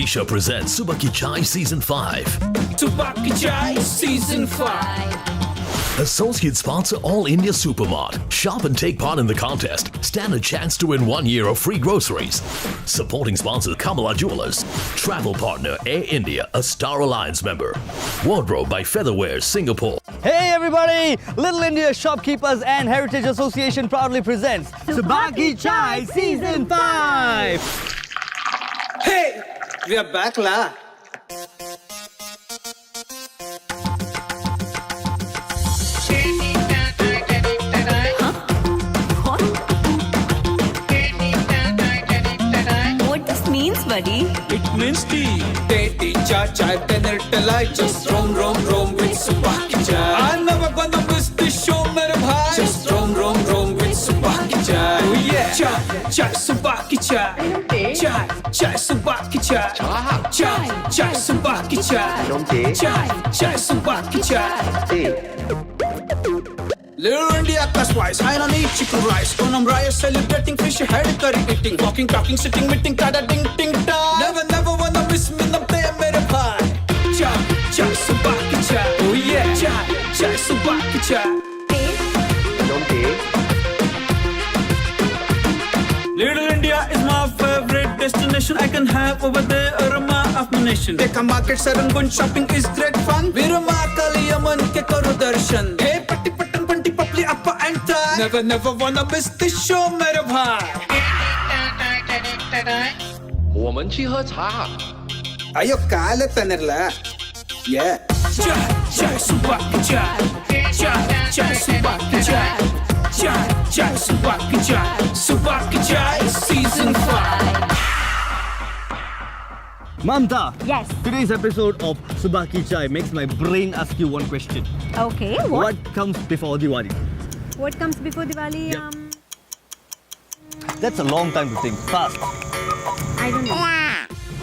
Indonesia presents Subah Ki Chai Season 5. Subah Ki Chai Season 5. Associate sponsor All India Supermart. Shop and take part in the contest. Stand a chance to win 1 year of free groceries. Supporting sponsor Kamala Jewelers. Travel partner Air India, a Star Alliance member. Wardrobe by Featherware Singapore. Hey everybody! Little India Shopkeepers and Heritage Association proudly presents Subah Ki Chai Season 5. Hey, we are back la. What this means, buddy? It means tea. Tea, chai, chai, pennertalai. Just roam with Subah Ki Chai. I'm never gonna miss this show, mere bhai. Just roam with Subah Ki Chai. Oh yeah. Chai, chai, Subah Ki Chai. Chai, chai, Subah Ki Chai. Chai, chai, Subah Ki Chai. Chai, chai, Subah Ki Chai. Little India class-wise, I don't eat chicken rice. Onam Raya celebrating fish head curry eating. Walking, talking, sitting, meeting, tada ding ding da. Never wanna miss me, namte mere bhai. Chai, chai, Subah Ki Chai. Oh yeah. Chai, chai, Subah Ki Chai. Little India is my favorite destination. I can have over there a Rama of my nation. Dekha market, Sarangun shopping is great fun. Virama Kaliyaman ke karo darshan. Hey, patti patan panti papli appa and tie. Never wanna miss this show, mere bhai. 我们去喝茶。 Ayo kala tanerla. Yeah. Chai, chai, Subah Ki Chai. Chai, chai, Subah Ki Chai. Chai, chai, Subah Ki Chai. Subah Ki Chai Season 5. Mamta, Yes. today's episode of Subah Ki Chai makes my brain ask you one question. Okay, what? What comes before Diwali? What comes before Diwali? Yeah. That's a long time to think. Fast. I don't know.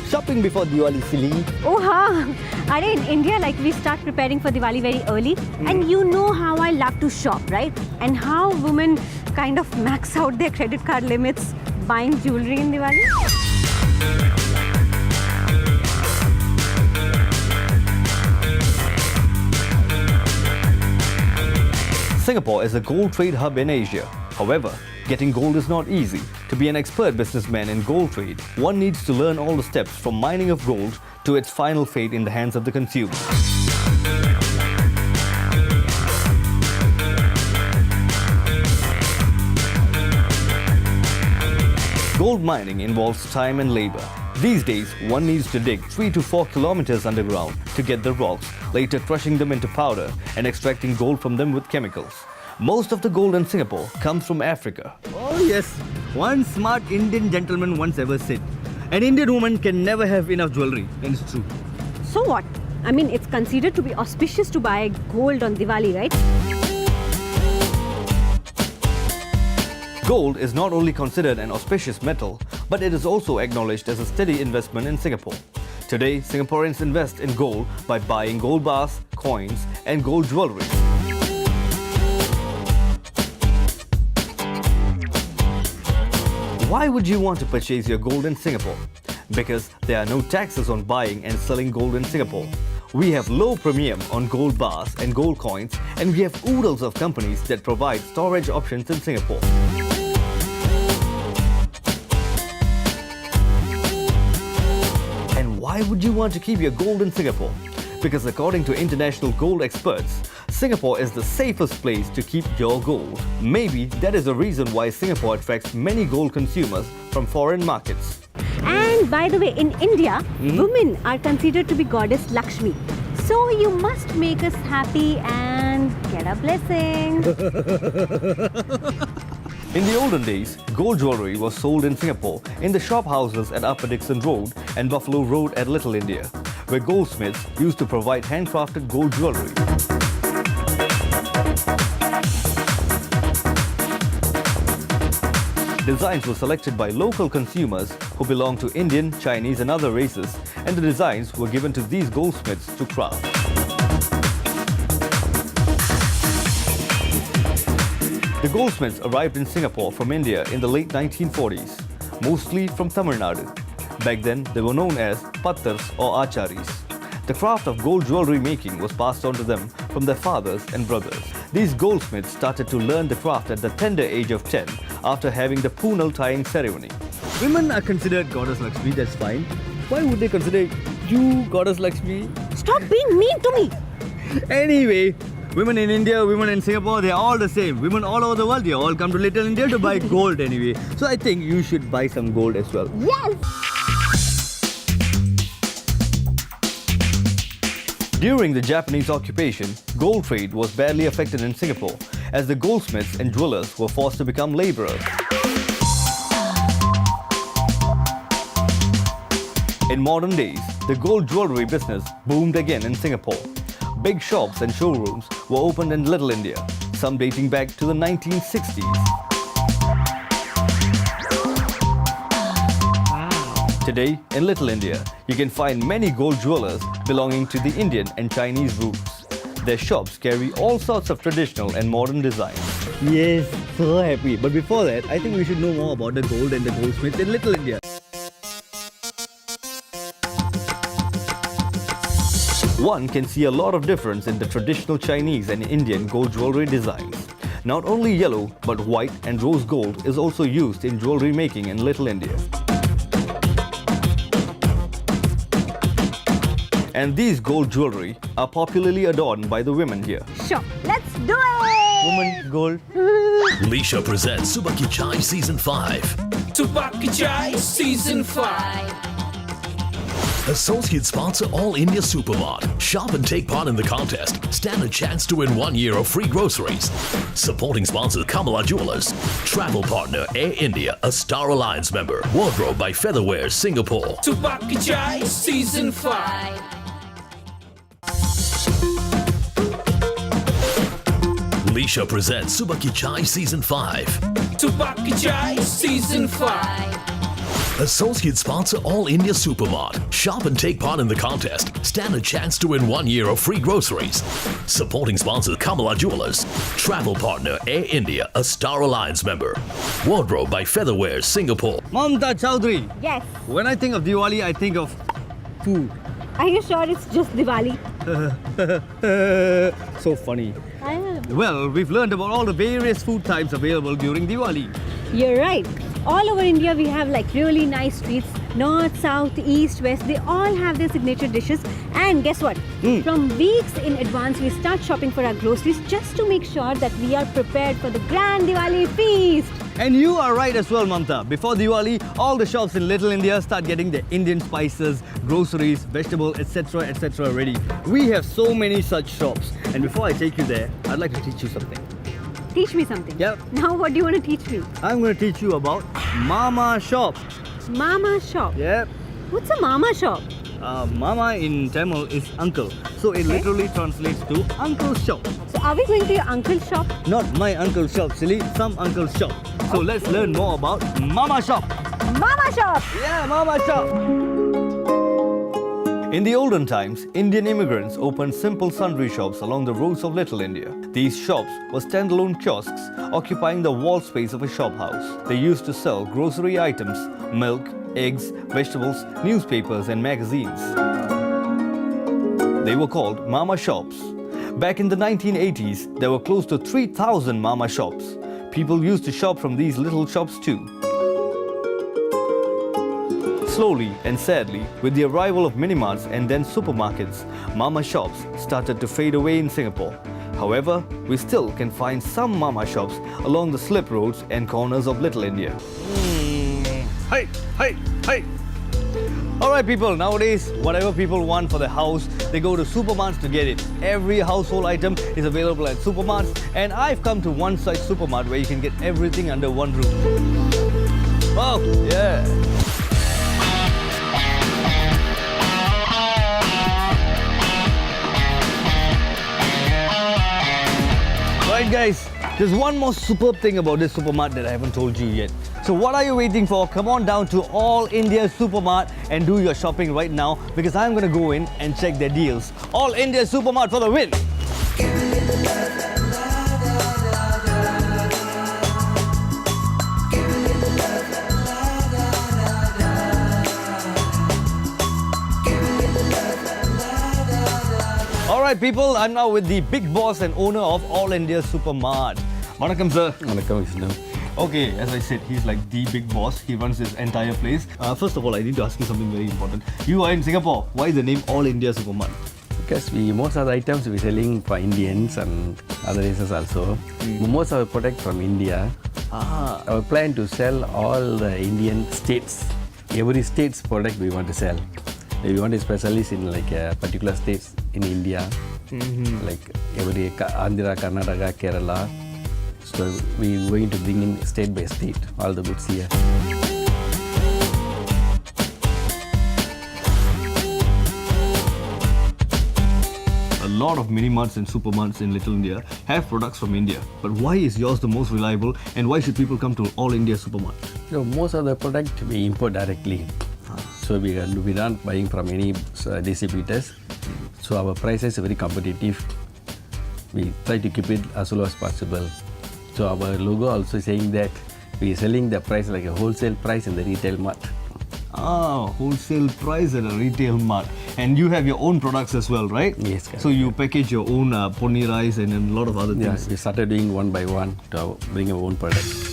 Shopping before Diwali, silly. Oh, ha! Are in India, like we start preparing for Diwali very early, and you know how I love to shop, right? And how women kind of max out their credit card limits buying jewelry in Diwali. Singapore is a gold trade hub in Asia. However, getting gold is not easy. To be an expert businessman in gold trade, one needs to learn all the steps from mining of gold to its final fate in the hands of the consumer. Gold mining involves time and labor. These days, one needs to dig 3 to 4 kilometers underground to get the rocks, later crushing them into powder and extracting gold from them with chemicals. Most of the gold in Singapore comes from Africa. Oh yes, one smart Indian gentleman once ever said, an Indian woman can never have enough jewelry, and it's true. So what? I mean, it's considered to be auspicious to buy gold on Diwali, right? Gold is not only considered an auspicious metal, but it is also acknowledged as a steady investment in Singapore. Today, Singaporeans invest in gold by buying gold bars, coins, and gold jewelry. Why would you want to purchase your gold in Singapore? Because there are no taxes on buying and selling gold in Singapore. We have low premium on gold bars and gold coins, and we have oodles of companies that provide storage options in Singapore. And why would you want to keep your gold in Singapore? Because according to international gold experts, Singapore is the safest place to keep your gold. Maybe that is the reason why Singapore attracts many gold consumers from foreign markets. And by the way, in India, women are considered to be goddess Lakshmi. So you must make us happy and get a blessing. In the olden days, gold jewelry was sold in Singapore in the shop houses at Upper Dixon Road and Buffalo Road at Little India, where goldsmiths used to provide handcrafted gold jewelry. Designs were selected by local consumers who belonged to Indian, Chinese and other races, and the designs were given to these goldsmiths to craft. The goldsmiths arrived in Singapore from India in the late 1940s, mostly from Tamil Nadu. Back then, they were known as pattars or acharis. The craft of gold jewelry making was passed on to them from their fathers and brothers. These goldsmiths started to learn the craft at the tender age of 10 after having the poonal tying ceremony. Women are considered Goddess Lakshmi, that's fine. Why would they consider you Goddess Lakshmi? Stop being mean to me. Anyway, women in India, women in Singapore, they're all the same. Women all over the world, they all come to Little India to buy gold anyway. So I think you should buy some gold as well. Yes. During the Japanese occupation, gold trade was badly affected in Singapore as the goldsmiths and jewelers were forced to become laborers. In modern days, the gold jewelry business boomed again in Singapore. Big shops and showrooms were opened in Little India, some dating back to the 1960s. Today, in Little India, you can find many gold jewelers belonging to the Indian and Chinese roots. Their shops carry all sorts of traditional and modern designs. Yes, so happy. But before that, I think we should know more about the gold and the goldsmiths in Little India. One can see a lot of difference in the traditional Chinese and Indian gold jewelry designs. Not only yellow, but white and rose gold is also used in jewelry making in Little India. And these gold jewelry are popularly adorned by the women here. Sure, let's do it. Woman gold. Leisha presents Subah Ki Chai Season 5. Subah Ki Chai Season 5. Associate sponsor All India Supermart. Shop and take part in the contest. Stand a chance to win 1 year of free groceries. Supporting sponsor Kamala Jewelers. Travel partner Air India, a Star Alliance member. Wardrobe by Featherware, Singapore. Subah Ki Chai Season 5. Leisha presents Subah Ki Chai Season 5. Subah Ki Chai Season 5. Associate sponsor All India Supermart. Shop and take part in the contest. Stand a chance to win 1 year of free groceries. Supporting sponsor Kamala Jewelers. Travel partner Air India, a Star Alliance member. Wardrobe by Featherware, Singapore. Mamta Chowdhury. Yes. When I think of Diwali, I think of food. Are you sure it's just Diwali? So funny. I am. Well, we've learned about all the various food types available during Diwali. You're right. All over India, we have like really nice streets. North, south, east, west, they all have their signature dishes. And guess what? From weeks in advance, we start shopping for our groceries just to make sure that we are prepared for the grand Diwali feast. And you are right as well, Mamta. Before Diwali, all the shops in Little India start getting their Indian spices, groceries, vegetables, etc. ready. We have so many such shops. And before I take you there, I'd like to teach you something. Teach me something. Yep. Now what do you want to teach me? I'm going to teach you about Mama Shop. Mama shop. Yep. What's a mama shop? Mama in Tamil is uncle. So it literally translates to uncle's shop. So are we going to your uncle's shop? Not my uncle's shop, silly. Some uncle's shop. So let's learn more about Mama Shop. Mama shop! Yeah, Mama Shop. In the olden times, Indian immigrants opened simple sundry shops along the roads of Little India. These shops were standalone kiosks occupying the wall space of a shop house. They used to sell grocery items, milk, eggs, vegetables, newspapers and magazines. They were called Mama Shops. Back in the 1980s, there were close to 3,000 Mama Shops. People used to shop from these little shops too. Slowly and sadly, with the arrival of mini-marts and then supermarkets, Mama Shops started to fade away in Singapore. However, we still can find some Mama Shops along the slip roads and corners of Little India. Hey! Alright people, nowadays, whatever people want for their house, they go to supermarts to get it. Every household item is available at supermarts, and I've come to one such supermart where you can get everything under one roof. Wow, yeah! Right guys, there's one more superb thing about this supermart that I haven't told you yet. So what are you waiting for? Come on down to All India Supermart and do your shopping right now, because I'm going to go in and check their deals. All India Supermart for the win! Alright people, I'm now with the big boss and owner of All India Supermart. Vanakkam sir. Vanakkam, Vishnu. Okay, as I said, he's like the big boss. He runs this entire place. First of all, I need to ask you something very important. You are in Singapore. Why is the name All India Supermart? Because most of the items we're selling for Indians and other races also. Most of the product from India. Our plan to sell all the Indian states. Every state's product we want to sell. We want to specialize in like particular states in India. Like every Andhra, Karnataka, Kerala. So we're going to bring in state by state all the goods here. A lot of mini marts and supermarts in Little India have products from India. But why is yours the most reliable and why should people come to All India Supermart? So most of the product we import directly. So we not buying from any distributors. So our prices are very competitive. We try to keep it as low as possible. So our logo also saying that we are selling the price like a wholesale price in the retail mart. Wholesale price at a retail mart. And you have your own products as well, right? Yes, correct. So you package your own pony rice and a lot of other Yeah, things. we started doing one by one to bring our own product.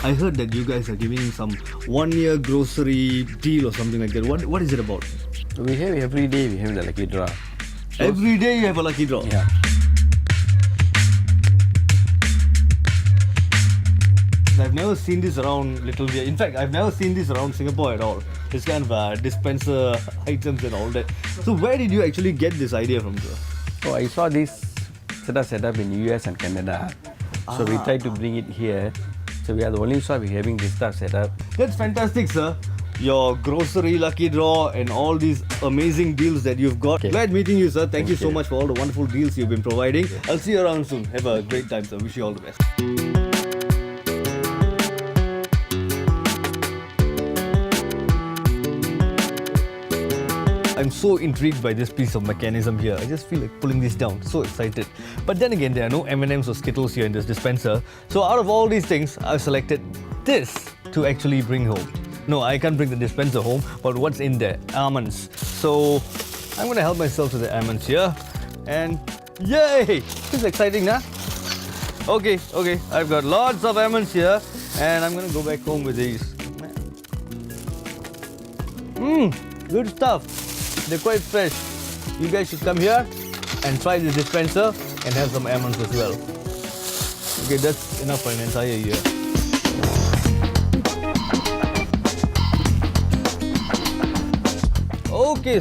I heard that you guys are giving some 1 year grocery deal or something like that. What is it about? We have every day we have the lucky draw. Every day you have a lucky draw. Yeah. I've never seen this around Little India. In fact, I've never seen this around Singapore at all. This kind of dispenser items and all that. So where did you actually get this idea from, sir? So I saw this set up in US and Canada. So we tried to bring it here. So we are the only shop having this stuff set up. That's fantastic, sir. Your grocery lucky draw and all these amazing deals that you've got. Okay. Glad meeting you, sir. Thank you so you. much for all the wonderful deals you've been providing. I'll see you around soon. Have a great time, sir. Wish you all the best. I'm so intrigued by this piece of mechanism here. I just feel like pulling this down. So excited. But then again, there are no M&Ms or Skittles here in this dispenser. So out of all these things, I've selected this to actually bring home. No, I can't bring the dispenser home, but what's in there? Almonds. So I'm going to help myself to the almonds here. And yay! This is exciting, huh? Okay. I've got lots of almonds here. And I'm going to go back home with these. Good stuff. They're quite fresh. You guys should come here and try this dispenser and have some almonds as well. Okay, that's enough for an entire year. Okay,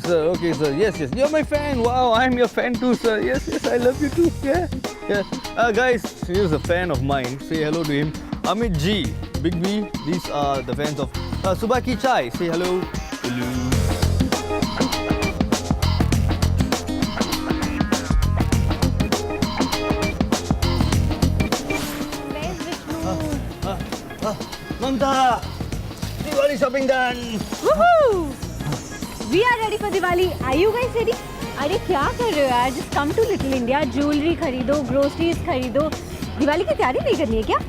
sir. Yes. You're my fan. Wow, I'm your fan too, sir. Yes, I love you too. Yeah. Guys, here's a fan of mine. Say hello to him. Amit G, Big B. These are the fans of Subah Ki Chai. Say hello. Hello. Mamta! Diwali shopping done! Woohoo! We are ready for Diwali. Are you guys ready? अरे क्या कर रहे हो यार? Just come to Little India. Jewelry खरीदो, groceries खरीदो. दिवाली की तैयारी नहीं करनी है क्या?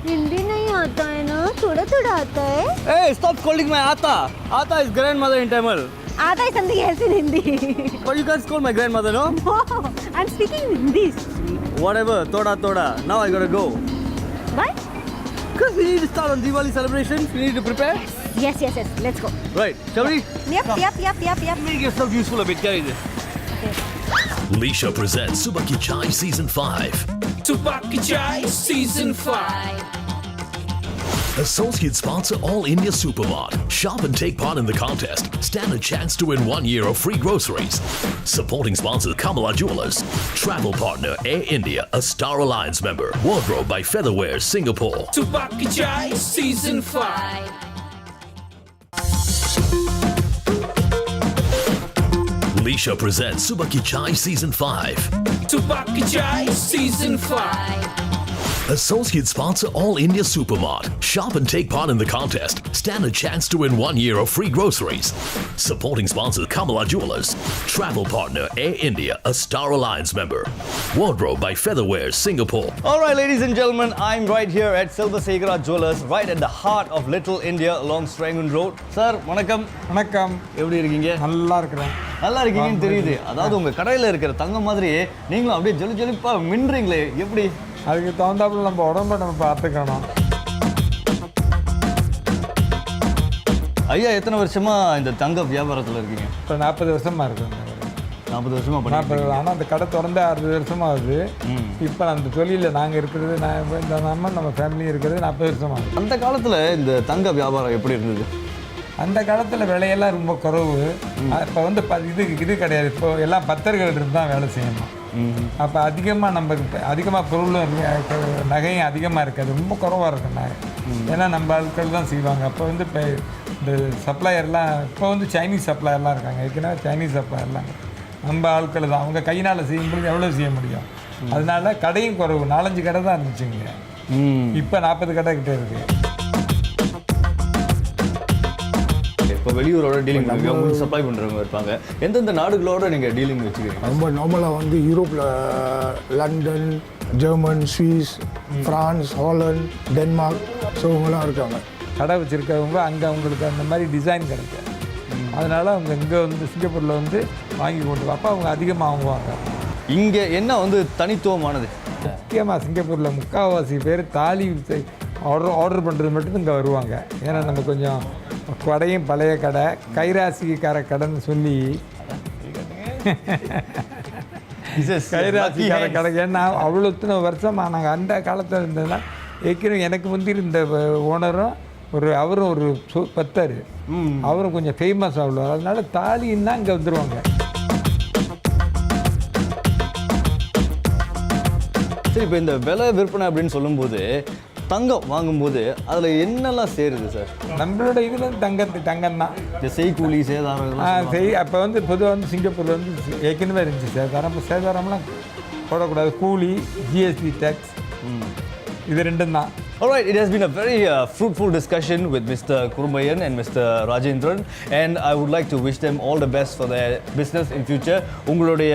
हिंदी नहीं आता है ना? थोड़ा आता है. Hey, stop calling my Ata! Ata is grandmother in Tamil. आता है something else in Hindi. But you can't call my grandmother, no? No, I'm speaking Hindi. Whatever, toda. Now I gotta go. Why? Because we need to start on Diwali celebrations. We need to prepare. Yes. Let's go. Right, shall we? Yep. Make yourself useful a bit. Carry this. Lisha presents Subah Ki Chai Season 5. Subah Ki Chai Season 5. Associate sponsor All India Supermart. Shop and take part in the contest. Stand a chance to win 1 year of free groceries. Supporting sponsor Kamala Jewelers. Travel partner Air India, a Star Alliance member. Wardrobe by Featherware Singapore. Subah Ki Chai Season 5. Lisha presents Subah Ki Chai Season 5. Subah Ki Chai Season 5. Associate sponsor All India Supermart. Shop and take part in the contest. Stand a chance to win 1 year of free groceries. Supporting sponsor Kamala Jewelers. Travel partner Air India, a Star Alliance member. Wardrobe by Featherware, Singapore. All right, ladies and gentlemen, I'm right here at Silvasekara Jewelers, right at the heart of Little India along Strangun Road. Sir, வணக்கம். வணக்கம். எப்படி இருக்கீங்க? நல்லா இருக்கிறேன். நல்லா இருக்கீங்கன்னு தெரியுது. அதாவது உங்க கடையில இருக்கிற தங்கம் மாதிரி நீங்களும் அப்படியே ஜொலிப்பா மின்றீங்களே, எப்படி? அதுக்கு தகுந்தாப்புல நம்ம உடம்ப நம்ம பார்த்துக்கணும். ஐயா, எத்தனை வருஷமா இந்த தங்க வியாபாரத்தில் இருக்கீங்க? இப்போ 40 வருஷமா இருக்குங்க. 40 வருஷமா ஆனால் அந்த கடை திறந்து 60 வருஷமா ஆகுது. இப்போ அந்த தொழிலில் நாங்கள் இருக்கிறது, நம்ம ஃபேமிலி இருக்கிறது 40 வருஷமா ஆகுது. அந்த காலத்தில் இந்த தங்க வியாபாரம் எப்படி இருந்தது? அந்த காலத்தில் விலையெல்லாம் ரொம்ப குறைவு. இப்போ வந்து இது கிடையாது. இப்போ எல்லாம் பத்தர்கள் இருந்து தான் வேலை செய்யணும். அப்போ அதிகமாக நமக்கு அதிகமாக பொருளும் நகையும் அதிகமாக இருக்காது, ரொம்ப குறைவாக இருக்கும் நகை. ஏன்னா நம்ம ஆட்கள் தான் செய்வாங்க. அப்போ வந்து இப்போ இந்த சப்ளையர்லாம் இப்போ வந்து சைனீஸ் சப்ளையர்லாம் இருக்காங்க. ஏற்கனவே சைனீஸ் சப்ளையர்லாம் நம்ம ஆட்கள் தான். அவங்க கையினால் செய்யும்போது எவ்வளோ செய்ய முடியும்? அதனால கடையும் குறைவு, 4-5 கடை தான் இருந்துச்சுங்க. இப்போ 40 கடை கிட்டே இருக்குது. இப்போ வெளியூரோட டீலிங் உங்களுக்கு சப்ளை பண்ணுறவங்க இருப்பாங்க. எந்தெந்த நாடுகளோட நீங்கள் டீலிங் வச்சுக்கிறீங்க? ரொம்ப நார்மலாக வந்து யூரோப்பில் London, German, ஸ்வீஸ், France, Haaland, Denmark, so இவங்களாம் இருக்காங்க. கடை வச்சுருக்கவங்க அங்கே அவங்களுக்கு அந்த மாதிரி டிசைன் கிடைக்கும். அதனால் அவங்க இங்கே வந்து சிங்கப்பூரில் வந்து வாங்கி கொண்டு அப்போ அவங்க அதிகமாக வாங்குவாங்க. இங்கே என்ன வந்து தனித்துவமானது? முக்கியமாக சிங்கப்பூரில் முக்கால்வாசி பேர் தாலி ஆர்டர் பண்ணுறது மட்டும் இங்கே வருவாங்க. ஏன்னா நம்ம கொஞ்சம் கடையும் பழைய கடை, கைராசிக்கார கடைன்னு சொல்லி கைராசிக்கார கடை. ஏன்னா அவ்வளோத்தின வருஷமாக நாங்கள் அந்த காலத்தில் இருந்ததுன்னா ஏற்கனவே எனக்கு முந்தி இந்த ஓனரும் அவரும் ஒரு பத்தர், அவரும் கொஞ்சம் ஃபேமஸ் ஆகலாம். அதனால தாலின்னா இங்கே வந்துடுவாங்க. சரி, இப்போ இந்த விலை விற்பனை அப்படின்னு சொல்லும்போது தங்கம் வாங்கும்போது அதில் என்னெல்லாம் சேருது சார்? நம்மளோட இதில் தங்கம் தான். இந்த செய்கூலி சேதாரம் அப்போ வந்து பொதுவாக வந்து சிங்கப்பூரில் வந்து ஏற்கனவே இருந்துச்சு சேதாரம். இப்போ சேதாரம்லாம் போடக்கூடாது. கூலி, ஜிஎஸ்டி டேக்ஸ், இது ரெண்டும் தான். All right, it has been a very fruitful discussion with Mr. Kurumbayan and Mr. Rajendran, and I would like to wish them all the best for their business in future. உங்களுடைய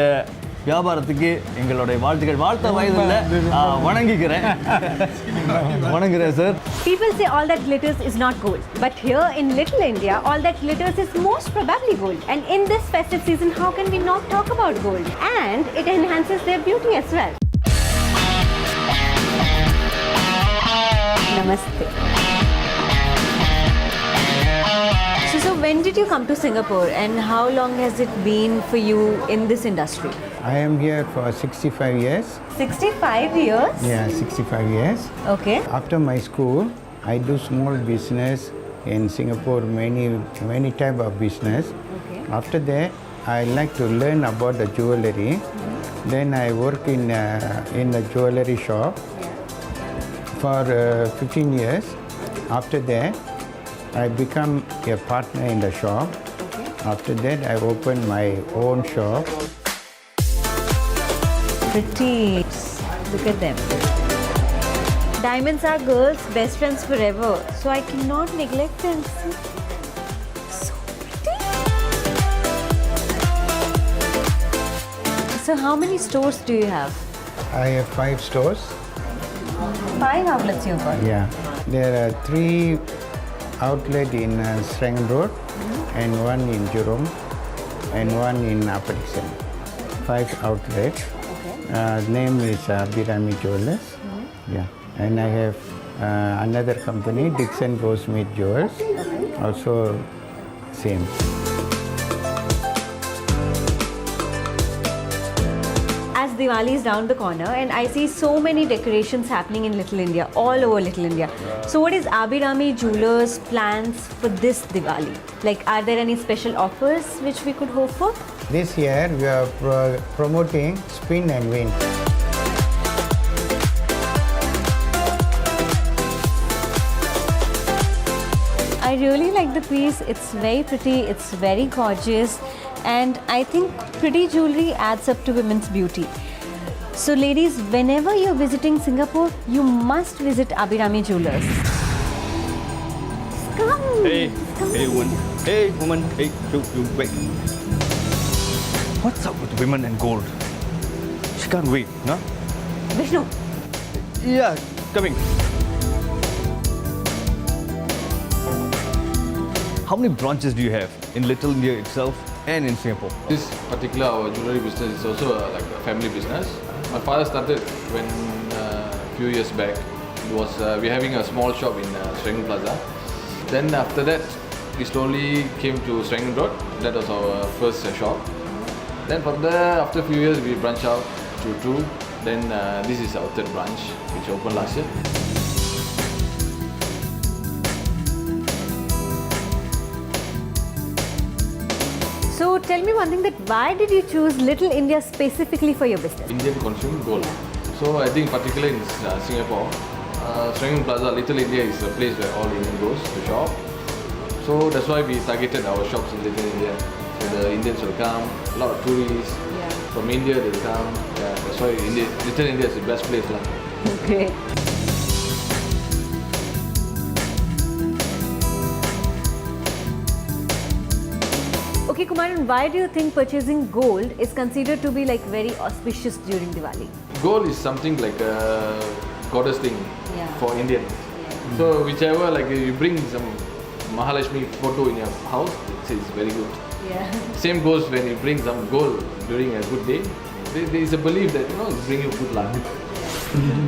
வியாபாரத்துக்கு எங்களுடைய வாழ்த்துக்கள். வாழ்த்த வயதில் வணங்குகிறேன் sir. People say all that glitters is not gold, but here in Little India, all that glitters is most probably gold. And in this festive season, how can we not talk about gold? And it enhances their beauty as well. Namaste. So when did you come to Singapore and how long has it been for you in this industry? I am here for 65 years. 65 years? Yeah, 65 years. Okay. After my school, I do small business in Singapore, many type of business. Okay. After that, I like to learn about the jewelry. Then I work in a jewelry shop for 15 years. After that, I become a partner in the shop. Okay. After that, I opened my own shop. Pretty. Look at them. Diamonds are girls' best friends forever, so I cannot neglect them. So pretty. So how many stores do you have? I have 5 stores. 5 outlets you've got. Yeah, there are 3 outlets in Strangun Road, and 1 in Jurong, and 1 in Upper Dixon. 5 outlets. Name is Abhirami Jewelers. Yeah, and I have another company, Dixon Goldsmith Jewels, also same. As Diwali is round the corner and I see so many decorations happening in Little India, all over Little India. So what is Abhirami Jewelers' plans for this Diwali? Like, are there any special offers which we could hope for? This year we are promoting spin and win. I really like the piece. It's very pretty, it's very gorgeous, and I think pretty jewelry adds up to women's beauty. So ladies, whenever you're visiting Singapore, you must visit Abirami Jewelers. Come. Hey, hey woman. Hey woman. Hey, you wait. What's up with women and gold? She can't wait, no? Vishnu. Yeah, coming. How many branches do you have in Little India itself and in Singapore? This particular our jewelry business is also like a family business. My father started when a few years back. It was we're having a small shop in Serangoon Plaza. Then after that, we slowly came to Serangoon Road. That was our first shop. Then from there, after a few years, we branched out to two. Then this is our third branch, which opened last year. So tell me one thing, that why did you choose Little India specifically for your business? Indian consume gold. So I think particularly in Singapore, Serangoon Plaza, Little India is a place where all Indian goes to shop. So that's why we targeted our shops in Little India. So the Indians will come, a lot of tourists from India they will come. Yeah, that's why Little India is the best place. Great. Okay, Kumaran, why do you think purchasing gold is considered to be like very auspicious during Diwali? Gold is something like a goddess thing for Indians. So whichever, like you bring some Mahalakshmi photo in your house, it's very good. Yeah. Same goes when you bring some gold during a good day. There is a belief that it's bringing you good luck.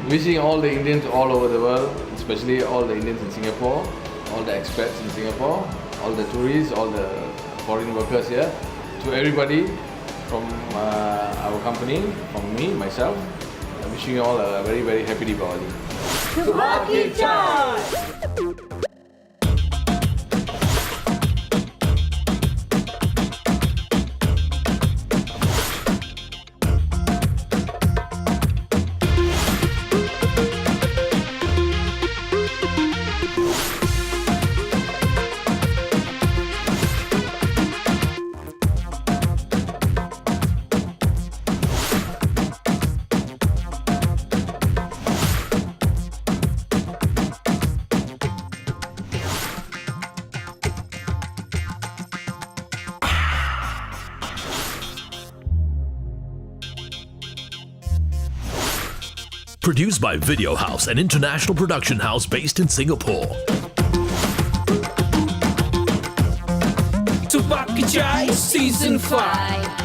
Wishing all the Indians all over the world, especially all the Indians in Singapore, all the expats in Singapore, all the tourists, all the foreign workers here, to everybody from our company, from me, myself, I'm wishing you all a very, very happy Diwali. Subah ki chai! Produced by Video House, an international production house based in Singapore. Subah ki chai season 5.